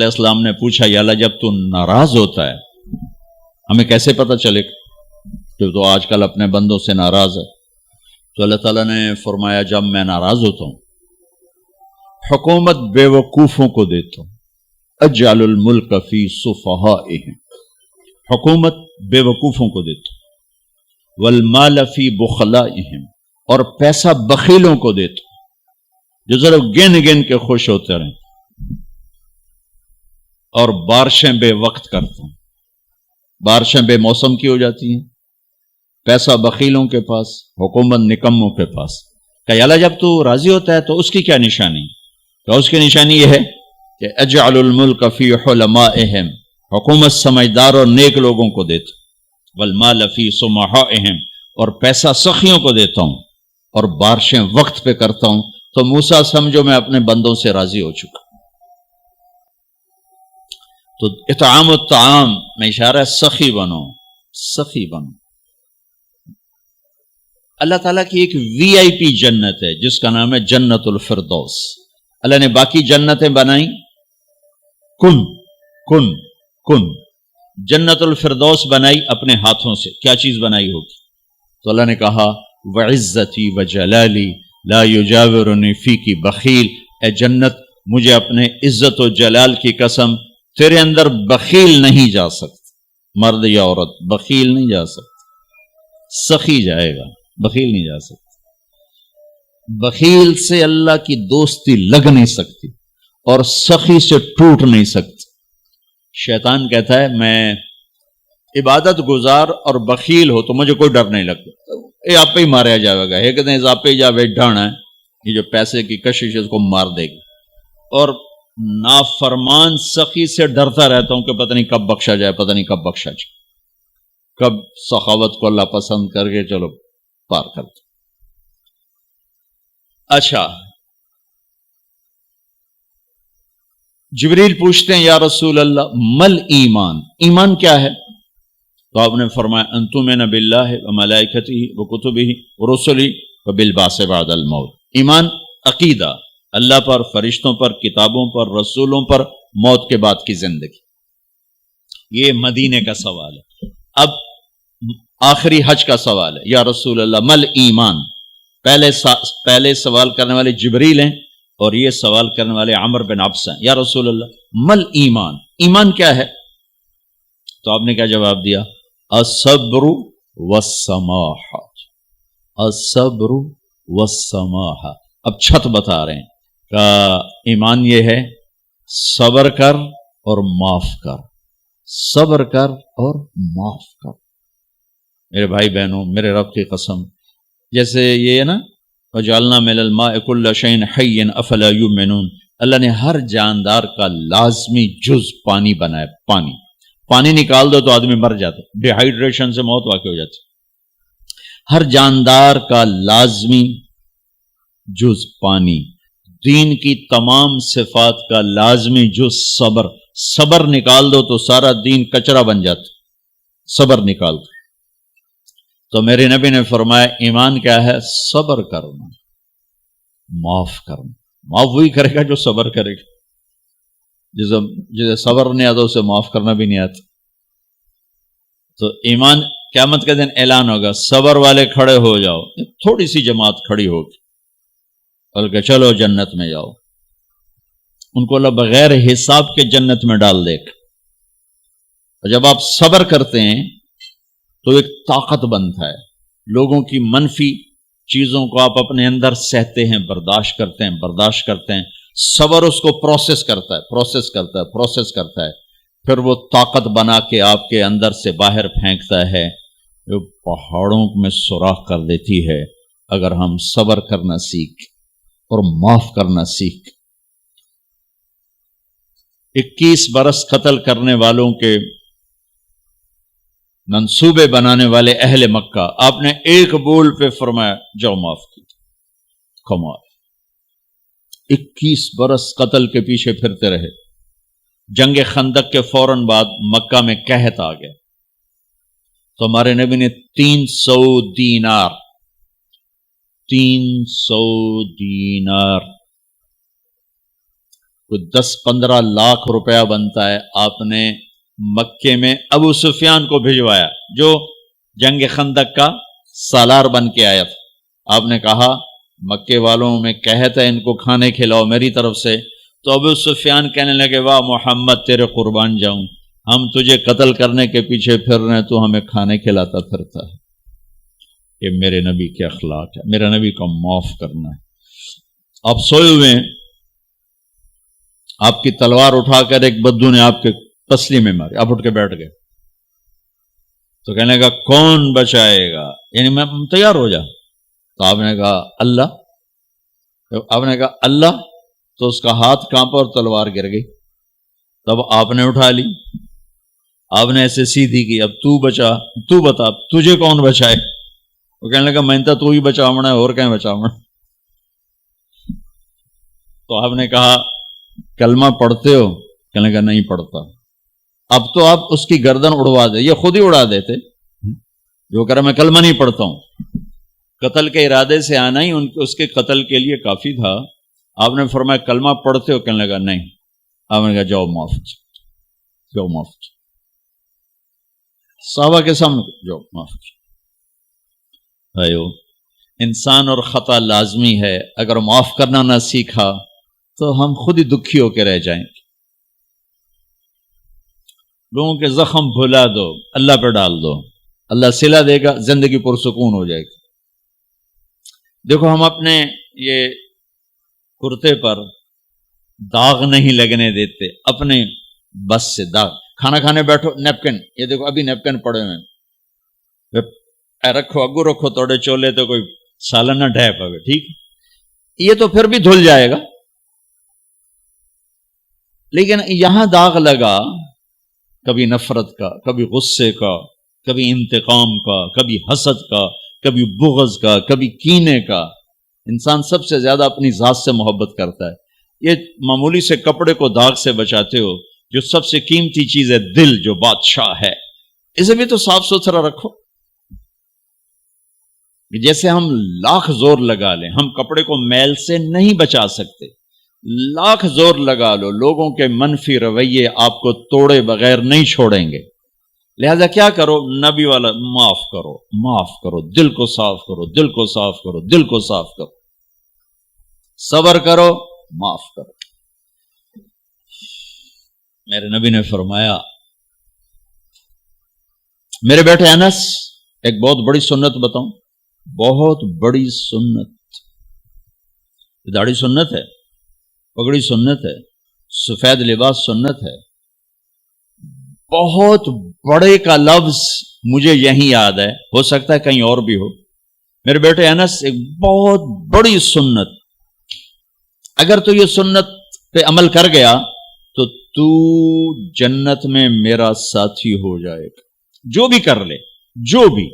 علیہ السلام نے پوچھا یا اللہ جب تو ناراض ہوتا ہے ہمیں کیسے پتہ چلے کہ تو آج کل اپنے بندوں سے ناراض ہے؟ تو اللہ تعالیٰ نے فرمایا جب میں ناراض ہوتا ہوں حکومت بے وقوفوں کو دیتا ہوں، اجعل الملک فی صفہائہم، حکومت بے وقوفوں کو دیتا ہوں، والمال فی بخلائہم، اور پیسہ بخیلوں کو دیتا ہوں جو ذرا گن گن کے خوش ہوتے رہیں، اور بارشیں بے وقت کرتا ہوں، بارشیں بے موسم کی ہو جاتی ہیں، پیسہ بخیلوں کے پاس، حکومت نکموں کے پاس۔ کہ اللہ جب تو راضی ہوتا ہے تو اس کی کیا نشانی؟ کہ اس کی نشانی یہ ہے کہ اجعل الملک فی حلمائہم، حکومت سمجھدار اور نیک لوگوں کو دیتا ہوں، والمال فی سمحائہم، اور پیسہ سخیوں کو دیتا ہوں، اور بارشیں وقت پہ کرتا ہوں۔ تو موسیٰ سمجھو میں اپنے بندوں سے راضی ہو چکا۔ تو اطعام الطعام میں اشارہ ہے سخی بنو، سخی بنو۔ اللہ تعالیٰ کی ایک وی آئی پی جنت ہے جس کا نام ہے جنت الفردوس۔ اللہ نے باقی جنتیں بنائیں کن کن کن، جنت الفردوس بنائی اپنے ہاتھوں سے۔ کیا چیز بنائی ہوگی؟ تو اللہ نے کہا وعزتی وجلالی لا یجاورنی فیکی بخیل، اے جنت مجھے اپنے عزت و جلال کی قسم تیرے اندر بخیل نہیں جا سکتا، مرد یا عورت بخیل نہیں جا سکتا، سخی جائے گا، بخیل نہیں جا سکتا۔ بخیل سے اللہ کی دوستی لگ نہیں سکتی اور سخی سے ٹوٹ نہیں سکتی۔ شیطان کہتا ہے میں عبادت گزار اور بخیل ہو تو مجھے کوئی ڈر نہیں لگتا، یہ آپ پہ ہی ماریا جائے گا، ایک دن آپ پہ جا بیٹھانا ہے، یہ جو پیسے کی کشش ہے اس کو مار دے گی۔ اور نافرمان سخی سے ڈرتا رہتا ہوں کہ پتہ نہیں کب بخشا جائے، پتہ نہیں کب بخشا جائے، کب سخاوت کو اللہ پسند کر کے چلو پار کرتے۔ اچھا، جبریل پوچھتے ہیں یا رسول اللہ مل ایمان، ایمان کیا ہے؟ تو آپ نے فرمایا ان تؤمن باللہ وملائکتہ وکتبہ ورسلہ وبالبعث بعد الموت۔ ایمان عقیدہ، اللہ پر، فرشتوں پر، کتابوں پر، رسولوں پر، موت کے بعد کی زندگی۔ یہ مدینے کا سوال ہے۔ اب آخری حج کا سوال ہے یا رسول اللہ مل ایمان۔ پہلے سوال کرنے والے جبریل ہیں اور یہ سوال کرنے والے عمر بن عبس ہیں۔ یا رسول اللہ مل ایمان، ایمان کیا ہے؟ تو آپ نے کیا جواب دیا؟ الصبر والسماحہ، الصبر والسماحہ۔ اب چھت بتا رہے ہیں کہ ایمان یہ ہے صبر کر اور معاف کر، صبر کر اور معاف کر۔ میرے بھائی بہنوں، میرے رب کی قسم، جیسے یہ ہے نا وجعلنا من الماء كل شيء حي افلا يؤمنون، اللہ نے ہر جاندار کا لازمی جز پانی بنایا۔ پانی نکال دو تو آدمی مر جاتا، ڈی ہائیڈریشن سے موت واقع ہو جاتی۔ ہر جاندار کا لازمی جز پانی، دین کی تمام صفات کا لازمی جز صبر، صبر نکال دو تو سارا دین کچرا بن جاتا، صبر نکال دو۔ تو میرے نبی نے فرمایا ایمان کیا ہے؟ صبر کرنا، معاف کرنا۔ معاف وہی کرے گا جو صبر کرے گا، جسے صبر نہیں آتا اسے معاف کرنا بھی نہیں آتا۔ تو ایمان قیامت کے دن اعلان ہوگا صبر والے کھڑے ہو جاؤ، تھوڑی سی جماعت کھڑی ہوگی، بلکہ چلو جنت میں جاؤ۔ ان کو اللہ بغیر حساب کے جنت میں ڈال دے گا۔ اور جب آپ صبر کرتے ہیں تو ایک طاقت بنتا ہے، لوگوں کی منفی چیزوں کو آپ اپنے اندر سہتے ہیں، برداشت کرتے ہیں۔ صبر اس کو پروسیس کرتا ہے، پھر وہ طاقت بنا کے آپ کے اندر سے باہر پھینکتا ہے، جو پہاڑوں میں سوراخ کر دیتی ہے اگر ہم صبر کرنا سیکھ اور معاف کرنا سیکھ۔ 21 برس قتل کرنے والوں کے منصوبے بنانے والے اہل مکہ، آپ نے ایک بول پہ فرمایا جاؤ معاف کی۔ کمال، 21 برس قتل کے پیچھے پھرتے رہے۔ جنگ خندق کے فوراً بعد مکہ میں قحط آ گیا تو ہمارے نبی نے 300 دینار کوئی 10-15 لاکھ روپیہ بنتا ہے، آپ نے مکے میں ابو سفیان کو بھجوایا جو جنگ خندق کا سالار بن کے آیا تھا۔ آپ نے کہا مکے والوں میں کہتا ہے ان کو کھانے کھلاؤ میری طرف سے، تو ابو سفیان کہنے لگے واہ محمد تیرے قربان جاؤں، ہم تجھے قتل کرنے کے پیچھے پھر رہے ہیں، تو ہمیں کھانے کھلاتا پھرتا ہے۔ یہ میرے نبی کے اخلاق ہے، میرے نبی کو معاف کرنا ہے۔ آپ سوئے ہوئے ہیں، آپ کی تلوار اٹھا کر ایک بدو نے آپ کے پسلی میں ماری، آپ اٹھ کے بیٹھ گئے، تو کہنے لگا کون بچائے گا، یعنی میں تیار ہو جا، تو آپ نے کہا اللہ، آپ نے کہا اللہ، تو اس کا ہاتھ کانپا اور تلوار گر گئی۔ تب آپ نے اٹھا لی، آپ نے ایسے سیدھی کی، اب تو بچا، تو بتا تجھے کون بچائے؟ وہ کہنے لگا میں تو ہی بچاونا ہے، اور کہیں بچاونا۔ تو آپ نے کہا کلمہ پڑھتے ہو؟ کہنے لگا نہیں پڑھتا۔ اب تو آپ اس کی گردن اڑوا دے، یہ خود ہی اڑا دیتے، جو کہہ رہا میں کلمہ نہیں پڑھتا ہوں۔ قتل کے ارادے سے آنا ہی اس کے قتل کے لیے کافی تھا۔ آپ نے فرمایا کلمہ پڑھتے ہو؟ کہنے لگا نہیں۔ آپ نے کہا جاؤ معاف، جاؤ معاف، صحابہ کے سامنے جاؤ معاف۔ بھائیو، انسان اور خطا لازمی ہے، اگر معاف کرنا نہ سیکھا تو ہم خود ہی دکھی ہو کے رہ جائیں گے۔ لوگوں کے زخم بھلا دو، اللہ پہ ڈال دو، اللہ صلہ دے گا، زندگی پرسکون ہو جائے گی۔ دیکھو ہم اپنے یہ کرتے پر داغ نہیں لگنے دیتے، اپنے بس سے داغ، کھانا کھانے بیٹھو نیپکن، یہ دیکھو ابھی نیپکن پڑے ہوئے، اے رکھو اگو رکھو توڑے چولے تو کوئی سالن نہ ڈھے پاوے، ٹھیک، یہ تو پھر بھی دھل جائے گا، لیکن یہاں داغ لگا کبھی نفرت کا، کبھی غصے کا، کبھی انتقام کا، کبھی حسد کا، کبھی بغض کا، کبھی کینے کا۔ انسان سب سے زیادہ اپنی ذات سے محبت کرتا ہے۔ یہ معمولی سے کپڑے کو داغ سے بچاتے ہو، جو سب سے قیمتی چیز ہے دل، جو بادشاہ ہے، اسے بھی تو صاف ستھرا رکھو۔ جیسے ہم لاکھ زور لگا لیں، ہم کپڑے کو میل سے نہیں بچا سکتے، لاکھ زور لگا لو، لوگوں کے منفی رویے آپ کو توڑے بغیر نہیں چھوڑیں گے۔ لہذا کیا کرو؟ نبی والا معاف کرو، معاف کرو، دل کو صاف کرو، دل کو صاف کرو، دل کو صاف کرو، صبر کرو، معاف کرو۔ میرے نبی نے فرمایا، میرے بیٹے انس، ایک بہت بڑی سنت بتاؤں، بہت بڑی سنت، داڑھی سنت ہے، پگڑی سنت ہے، سفید لباس سنت ہے۔ بہت بڑے کا لفظ مجھے یہیں یاد ہے، ہو سکتا ہے کہیں اور بھی ہو۔ میرے بیٹے انس، ایک بہت بڑی سنت، اگر تو یہ سنت پہ عمل کر گیا تو جنت میں میرا ساتھی ہو جائے گا، جو بھی کر لے، جو بھی،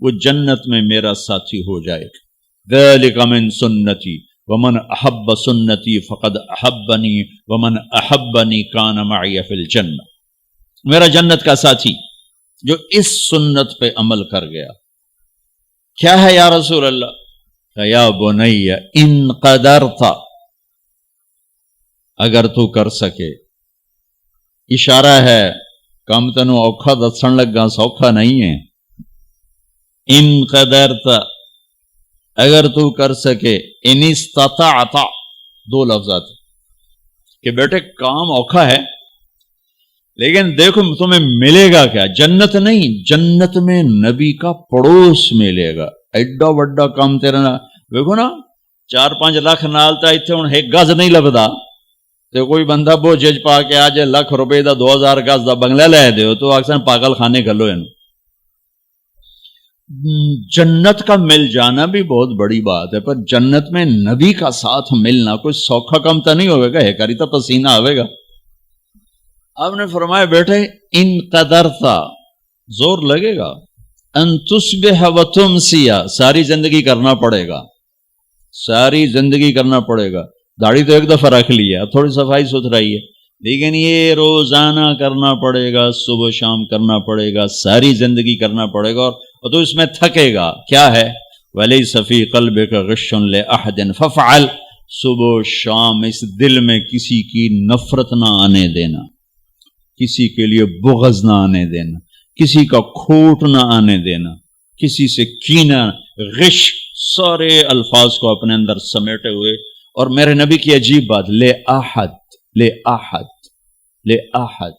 وہ جنت میں میرا ساتھی ہو جائے گا۔ ذالک من سنتی ومن احب سنتی فقد احبنی ومن احبنی کان معی فی الجنہ۔ میرا جنت کا ساتھی جو اس سنت پہ عمل کر گیا۔ کیا ہے یا رسول اللہ؟ یا بنی ان قدرت، اگر تو کر سکے، اشارہ ہے کم تنو اوکھا دسن لگا سوکھا نہیں ہے۔ ان قدرت، اگر تو کر سکے، ان استطاعت، دو لفظات کہ بیٹے کام اوکھا ہے، لیکن دیکھو تمہیں ملے گا کیا؟ جنت نہیں، جنت میں نبی کا پڑوس ملے گا۔ ایڈا وڈا کام تیرا نا، دیکھو نا 4-5 لاکھ نالتا اتنے ہوں ایک گز نہیں لبدا، تو کوئی بندہ بوجھ پا کے آج ₹1,00,000 دا 2000 گز دا بنگلہ لے دیو تو اکثر پاگل خانے گلو ہیں۔ جنت کا مل جانا بھی بہت بڑی بات ہے، پر جنت میں نبی کا ساتھ ملنا کوئی سوکھا کم تو نہیں ہوئے گا، ہے کری تو پسینہ آئے گا۔ آپ نے فرمایا بیٹے ان قدرتا، زور لگے گا، ان تصبح و تمسی، ساری زندگی کرنا پڑے گا، ساری زندگی کرنا پڑے گا۔ داڑھی تو ایک دفعہ رکھ لی ہے، اب تھوڑی صفائی ستھرائی ہے، لیکن یہ روزانہ کرنا پڑے گا، صبح شام کرنا پڑے گا، ساری زندگی کرنا پڑے گا، اور تو اس میں تھکے گا۔ کیا ہے؟ وَلَيْسَ فِي قَلْبِكَ غِشٌّ لِأَحَدٍ فَافْعَلْ، صبح و شام اس دل میں کسی کی نفرت نہ آنے دینا، کسی کے لیے بغض نہ آنے دینا، کسی کا کھوٹ نہ آنے دینا، کسی سے کینہ، غش، سارے الفاظ کو اپنے اندر سمیٹے ہوئے. اور میرے نبی کی عجیب بات، لے احد، لے احد، لے احد،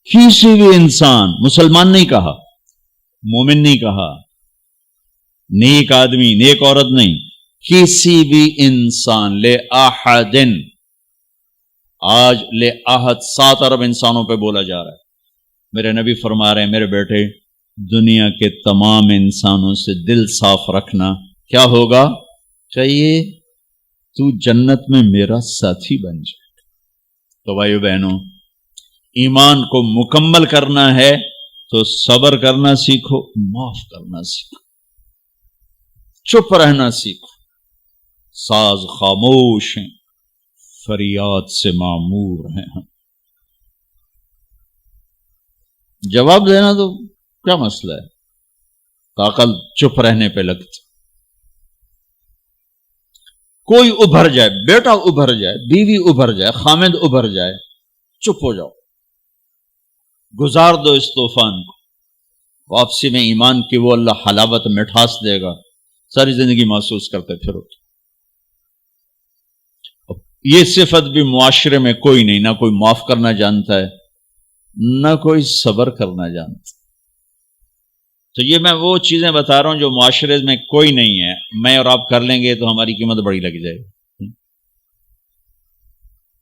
کسی بھی انسان، مسلمان نہیں کہا، مومن نہیں کہا، نیک آدمی، نیک عورت نہیں، کسی بھی انسان، لے احدن. آج لے احد 7 ارب انسانوں پہ بولا جا رہا ہے. میرے نبی فرما رہے ہیں میرے بیٹے، دنیا کے تمام انسانوں سے دل صاف رکھنا. کیا ہوگا؟ چاہیے تو جنت میں میرا ساتھی بن جائے. تو بھائیو بہنوں، ایمان کو مکمل کرنا ہے تو صبر کرنا سیکھو، معاف کرنا سیکھو، چپ رہنا سیکھو. ساز خاموش ہیں، فریاد سے معمور ہیں. ہم جواب دینا تو کیا مسئلہ ہے، طاقت چپ رہنے پہ لگتی. کوئی ابھر جائے، بیٹا ابھر جائے، بیوی ابھر جائے، خامد ابھر جائے، چپ ہو جاؤ، گزار دو اس طوفان کو. واپسی میں ایمان کی وہ اللہ حلاوت مٹھاس دے گا، ساری زندگی محسوس کرتے پھرو. یہ صفت بھی معاشرے میں کوئی نہیں، نہ کوئی معاف کرنا جانتا ہے، نہ کوئی صبر کرنا جانتا. تو یہ میں وہ چیزیں بتا رہا ہوں جو معاشرے میں کوئی نہیں ہے. میں اور آپ کر لیں گے تو ہماری قیمت بڑی لگ جائے گی.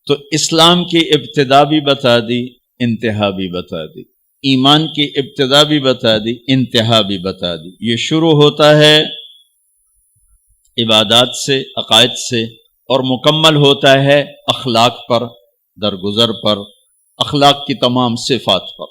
تو اسلام کی ابتدا بھی بتا دی، انتہا بھی بتا دی. ایمان کی ابتدا بھی بتا دی، انتہا بھی بتا دی. یہ شروع ہوتا ہے عبادات سے، عقائد سے، اور مکمل ہوتا ہے اخلاق پر، درگزر پر، اخلاق کی تمام صفات پر.